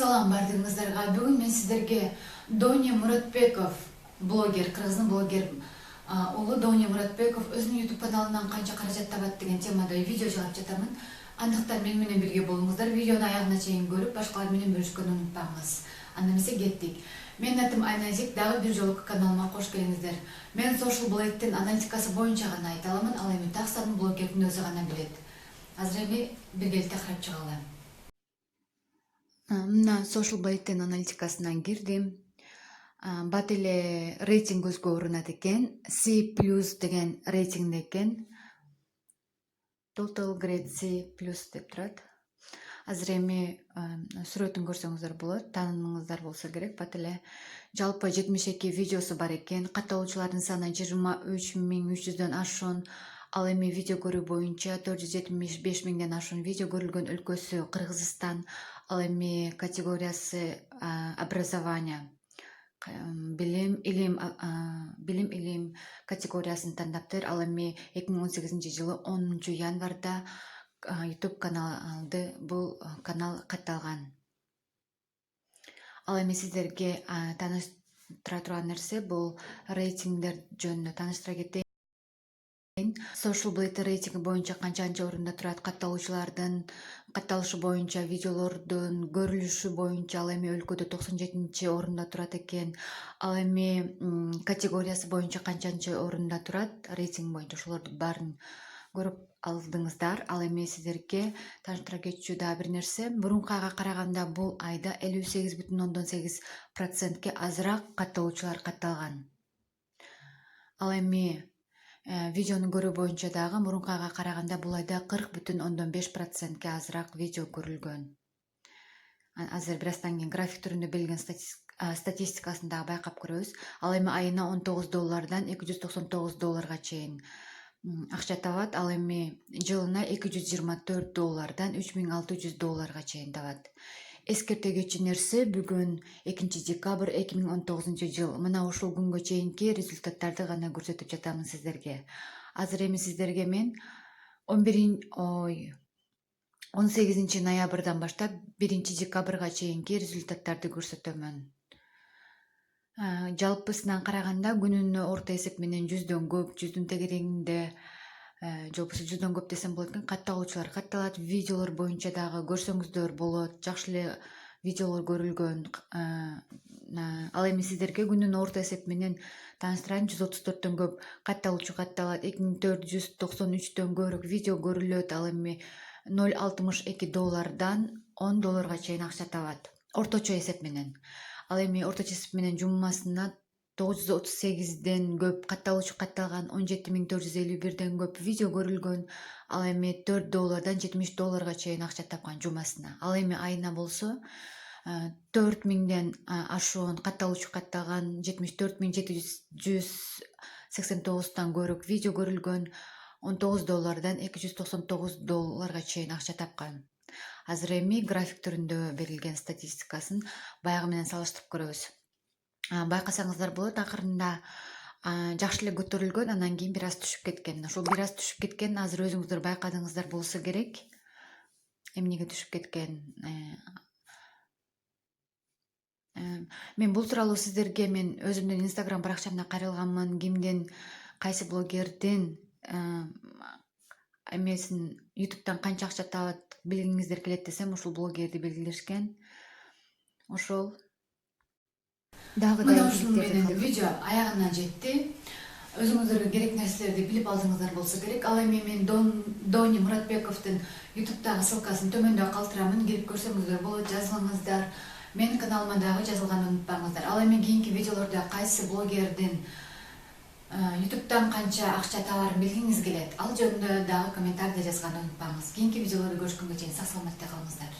Салам бардыңыздарга. Бүгүн мен сиздерге Доня Муратбеков, блогер, кыргыздын блогер улу Доня Муратбеков өзүнүн YouTube каналынан канча каражат табат деген темада видео чыгарып жатамын. Андыктан мен менен бирге болуңуздар. Видеону аягына чейин көрүп, башкалар менен бөлүшкөнү унутпаңыз. Анда эмесе кеттик. Менин атым Айназик, дагы бир жолку каналыма кош келиңиздер. Мен Social Blade'дин аналитикасы боюнча гана айта аламын, ал эми таксанын блогердин өзү гана билет. Азыр эми биргеликте карап чыгалы. Мына Social Blade'дин аналитикасынан кирдим. Бат эле рейтинг көзгө урунат экен. C+ деген рейтингде экен. Total Grade C+ деп турат. Азыр эми сүрөтүн көрсөңүздөр болот, таанымыңыздар болсо керек. Бат эле жалпы 72 видеосу бар экен. Катталуучулардын саны 23.300дөн ашуун. Ал эми видео көрүү боюнча 475 миңден ашуун видео көрүлгөн. Өлкөсү Кыргызстан. Ал эми категориясы образование, билим илим категориясын тандаптыр. Ал эми 2018 жылы 10 январда YouTube каналды бул канал катталган. Ал эми сиздерге тааныштыра турган нерсе бул рейтингдер жөнүндө тааныштыра кетейин. Social Blade рейтинги боюнча канча орунда турат, катталуучулардын катталышы боюнча, видеолордун көрүлүшү боюнча ал эми өлкөдө 97 орунда турат экен. Ал эми категориясы боюнча канчанчы орунда турат, рейтинг боюнча ошолорду баарын көрүп алдыңыздар. Ал эми сиздерге тааныштыра кетчү дагы бир нерсе, мурункуга караганда бул айда 58,8%ке азыраак катталуучулар катталган. Ал эми видеону көрүү боюнча дагы мурункуга караганда бул айда 40,5%ке азыраак видео көрүлгөн. Азыр бир аздан кийин график түрүндө берилген статистикасын дагы байкап көрөбүз. Ал эми айына $19 $299 чейин акча табат. Ал эми жылына $224 $3600 чейин табат. Эскерте кетчү нерсе, бүгүн 2 декабрь 2019 жыл. Мына ушул күнгө чейинки результаттарды гана көрсөтүп жатамын сиздерге. Азыр эми сиздерге мен 18 ноябрдан баштап 1 декабрга чейинки результаттарды көрсөтөмүн. Жалпысынан караганда күнүнө орто эсеп менен 100дөн көп, 100дүн тегерегинде, жобосу 100дөн көп десем болот экен, катталуучулар катталат. Видеолор боюнча дагы көрсөңүздөр болот, жакшы эле видеолор көрүлгөн. Ал эми сиздерге күнүнө орто эсеп менен тааныштырайын, 134дөн көп катталуучу катталат, 2493дөн көбүрөөк видео көрүлөт. Ал эми $0.62 $10 чейин акча табат, орточо эсеп менен. Ал эми орточо эсеп менен жумасына 938ден көп катталуучу катталган, 17451ден көп видео көрүлгөн. Ал эми $4 $70 чейин акча тапкан жумасына. Ал эми айына болсо 4000ден ашуун катталуучу катталган, 74789 көбүрөөк видео көрүлгөн, $19 $299 чейин акча тапкан. Азыр эми график түрүндө берилген статистикасын баягы менен салыштырып көрөбүз. Байкасаңыздар болот, акырында жакшы эле көтөрүлгөн, анан кийин бир аз түшүп кеткен. Ошол бир аз түшүп кеткен азыр өзүңүздөр байкадыңыздар болсо керек. Эмнеге түшүп кеткен? Мен бул тууралуу сиздерге мен өзүмдүн Instagram баракчамда кайрылганмын. Кимдин, кайсы блогердин эмесин YouTube'дан канча акча табат билгиңиздер келет десем, ушул блогерди белгилешкен. Ошол дагы Мына ушуну менен видео аягына жетти. Өзүңүздөргө керек нерселерди билип алдыңыздар болсо керек. Ал эми мен Доня Муратбековдун YouTube'дагы ссылкасын төмөндө калтырамын. Кирип көрсөңүздөр болот, жазылыңыздар. Менин каналыма дагы жазылганды унутпаңыздар. Ал эми кийинки видеолордо кайсы блогердин YouTube'дан канча акча табарын билгиңиз келет, ал жөнүндө дагы комментарийде жазганды унутпаңыз. Кийинки видеолордо көрүшкөнгө чейин сак саламатта калыңыздар.